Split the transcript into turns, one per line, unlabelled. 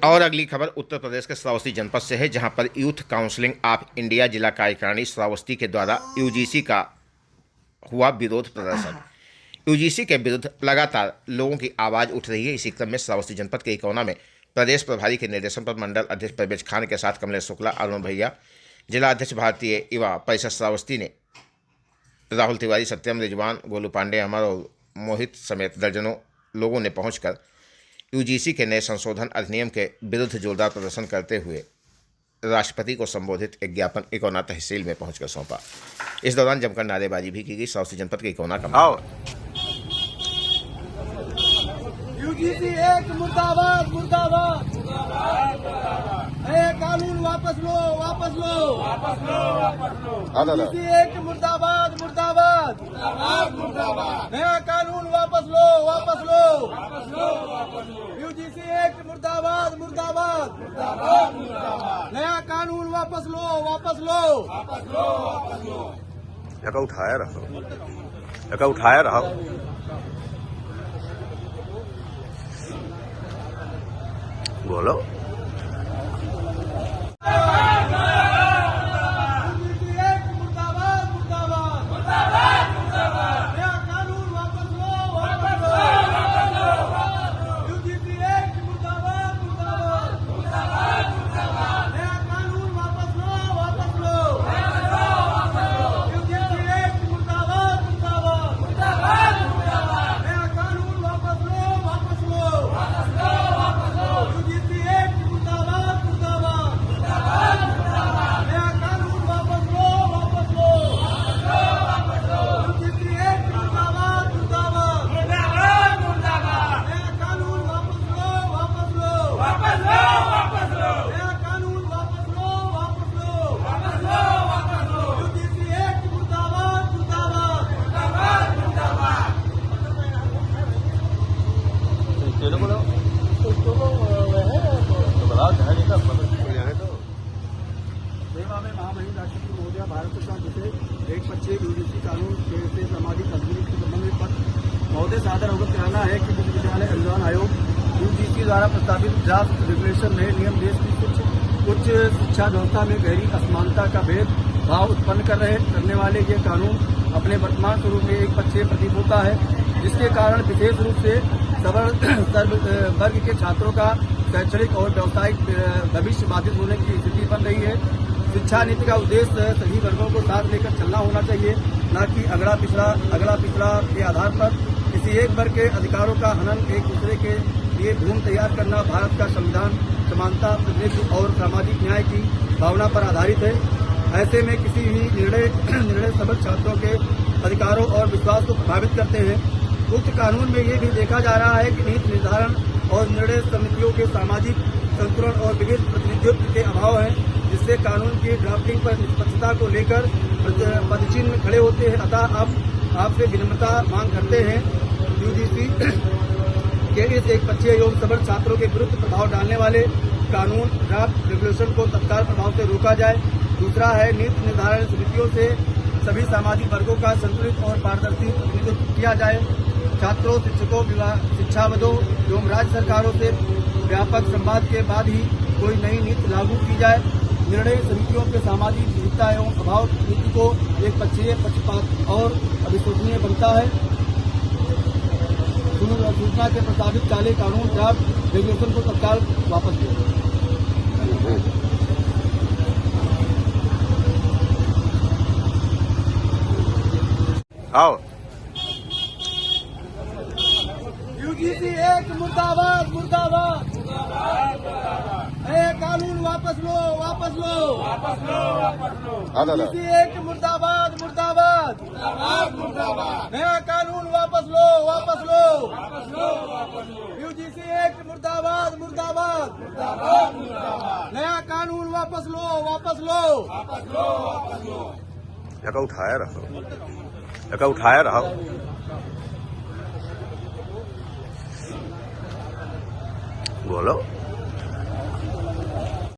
और अगली खबर उत्तर प्रदेश के श्रावस्ती जनपद से है, जहां पर यूथ काउंसिलिंग ऑफ इंडिया जिला कार्यकारिणी श्रावस्ती के द्वारा यूजीसी का हुआ विरोध प्रदर्शन। यूजीसी के विरुद्ध लगातार लोगों की आवाज़ उठ रही है। इसी क्रम में श्रावस्ती जनपद के इकौना में प्रदेश प्रभारी के निर्देशन पर मंडल अध्यक्ष परवेज खान के साथ कमलेश शुक्ला, अरुण भैया, जिला अध्यक्ष भारतीय युवा परिषद श्रावस्ती ने राहुल तिवारी, सत्यम, रिजवान, गोलू पांडे, अमर और मोहित समेत दर्जनों लोगों ने पहुंचकर यूजीसी के नए संशोधन अधिनियम के विरुद्ध जोरदार प्रदर्शन करते हुए राष्ट्रपति को संबोधित एक ज्ञापन इकौना तहसील में पहुंचकर सौंपा। इस दौरान जमकर नारेबाजी भी की गई। श्रावस्ती जनपद के इकौना का
यूजीसी एक मुर्दाबाद मुर्दाबाद, कानून वापस लो वापस लो वापस लो वापस लो। यूजीसी एक मुर्दाबाद मुर्दाबाद मुर्दाबाद, नया कानून वापस लो वापस लो वापस लो वापस लो। यूजीसी एक मुर्दाबाद मुर्दाबाद मुर्दाबाद, नया कानून वापस लो वापस लो वापस लो वापस लो।
उठाया रहा बोलो।
महामहिम राष्ट्रपति महोदया भारत सरकार जिसे 1/25 यूजीसी कानून से सामाजिक तस्वीर के संबंध में पत्र महोदय से आदर अवगत कराना है कि विश्वविद्यालय अनुदान आयोग यूजीसी द्वारा प्रस्तावित ड्राफ्ट रेगुलेशन नए नियम देश की उच्च शिक्षा व्यवस्था में गहरी असमानता का भेदभाव उत्पन्न करने वाले ये कानून अपने वर्तमान स्वरूप में 1/25 प्रतीत होता है, जिसके कारण विशेष रूप से सर्व वर्ग के छात्रों का शैक्षणिक और व्यावसायिक भविष्य बाधित होने की स्थिति बन रही है। शिक्षा नीति का उद्देश्य सभी वर्गों को साथ लेकर चलना होना चाहिए, न कि अगला पिछड़ा के आधार पर किसी एक वर्ग के अधिकारों का हनन, एक दूसरे के लिए भूमि तैयार करना। भारत का संविधान समानता, प्रतिनिधित्व और सामाजिक न्याय की भावना पर आधारित है। ऐसे में किसी भी निर्णय सबक छात्रों के अधिकारों और विश्वास को प्रभावित करते हैं। उक्त कानून में ये भी देखा जा रहा है कि नीति निर्धारण और निर्णय समितियों के सामाजिक संतुलन और विविध प्रतिनिधित्व के अभाव है, जिससे कानून की ड्राफ्टिंग पर निष्पक्षता को लेकर पदचिन्ह में खड़े होते हैं। अतः आपसे विनम्रता मांग करते हैं यूजीसी के इस 1/25 एवं सबल छात्रों के विरुद्ध प्रभाव डालने वाले कानून ड्राफ्ट रेगुलेशन को तत्काल प्रभाव से रोका जाए। दूसरा है, नीति निर्धारण समितियों से सभी सामाजिक वर्गों का संतुलित और पारदर्शी प्रतिनिधित्व किया जाए। छात्रों, शिक्षकों, शिक्षाविदों एवं राज्य सरकारों से व्यापक संवाद के बाद ही कोई नई नीति लागू की जाए। निर्णय समितियों के सामाजिक विविधता एवं अभाव नीति को 1/25 पक्षपात और अविश्वसनीय बनता है। सूचना के प्रस्तावित काले कानून ड्राफ्ट रेगुलेशन को तत्काल वापस दिया। यूजीसी एक मुर्दाबाद मुर्दाबाद, कानून वापस लो वापस लो वापस लो वापस लो। यूजीसी एक मुर्दाबाद मुर्दाबाद मुर्दाबाद, नया कानून वापस लो वापस लो वापस लो वापस लो। यूजीसी एक मुर्दाबाद मुर्दाबाद मुर्दाबाद, नया कानून वापस लो वापस लो वापस लो वापस लो।
उठाया रहा बोलो।